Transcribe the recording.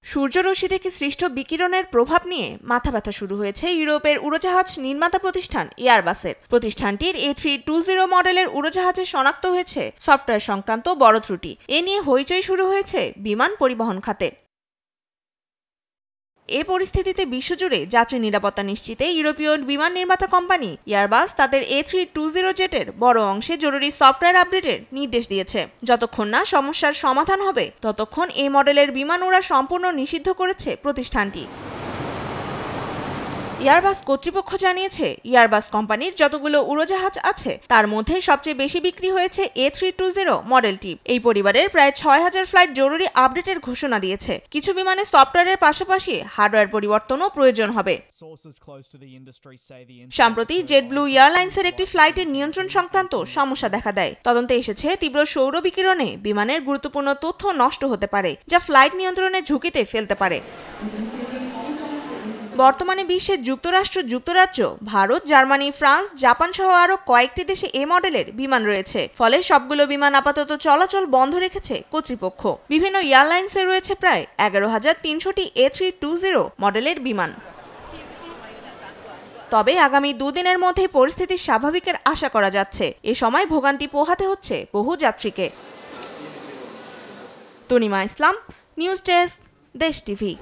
সূর্যরশ্মি থেকে সৃষ্ট বিকিরণের প্রভাব নিয়ে মাথা ব্যথা শুরু হয়েছে ইউরোপের উড়োজাহাজ নির্মাতা প্রতিষ্ঠান এয়ারবাসের। প্রতিষ্ঠানটির A320 মডেলের উড়োজাহাজে শনাক্ত হয়েছে সফটওয়্যার সংক্রান্ত বড় ত্রুটি। এ নিয়ে হইচই শুরু হয়েছে বিমান পরিবহন খাতে। এ পরিস্থিতিতে বিশ্বজুড়ে যাত্রী নিরাপত্তা নিশ্চিতে ইউরোপীয় বিমান নির্মাতা কোম্পানি এয়ারবাস তাদের A320 জেটের বড় অংশে জরুরি সফটওয়্যার আপডেটের নির্দেশ দিয়েছে। যতক্ষণ না সমস্যার সমাধান হবে ততক্ষণ এই মডেলের বিমান ওড়া সম্পূর্ণ নিষিদ্ধ করেছে প্রতিষ্ঠানটি। এয়ারবাস কর্তৃপক্ষ জানিয়েছে, এয়ারবাস কোম্পানির যতগুলো উড়োজাহাজ আছে তার মধ্যে সবচেয়ে বেশি বিক্রি হয়েছে A320 মডেলটি। এই পরিবারের প্রায় 6000 ফ্লাইট জরুরি আপডেটের ঘোষণা দিয়েছে। কিছু বিমানে সফটওয়্যারের পাশাপাশি হার্ডওয়্যার পরিবর্তনও প্রয়োজন হবে। সম্প্রতি জেটব্লু এয়ারলাইন্সের একটি ফ্লাইটের নিয়ন্ত্রণ সংক্রান্ত সমস্যা দেখা দেয়। তদন্তে এসেছে তীব্র সৌর বিকিরণে বিমানের গুরুত্বপূর্ণ তথ্য নষ্ট হতে পারে, যা ফ্লাইট নিয়ন্ত্রণের ঝুঁকিতে ফেলতে পারে। বর্তমানে বিশ্বের যুক্তরাষ্ট্র, যুক্তরাজ্য, ভারত, জার্মানি, ফ্রান্স, জাপান সহ আরও কয়েকটি দেশে এ মডেলের বিমান রয়েছে। ফলে সবগুলো বিমান আপাতত চলাচল বন্ধ রেখেছে কর্তৃপক্ষ। বিভিন্ন এয়ারলাইন্সে রয়েছে প্রায় 11,300টি A320 মডেলের বিমান। তবে আগামী দুদিনের মধ্যে পরিস্থিতি স্বাভাবিকের আশা করা যাচ্ছে। এ সময় ভোগান্তি পোহাতে হচ্ছে বহু যাত্রীকে। তনিমা ইসলাম, নিউজ ডেস্ক, দেশ টিভি।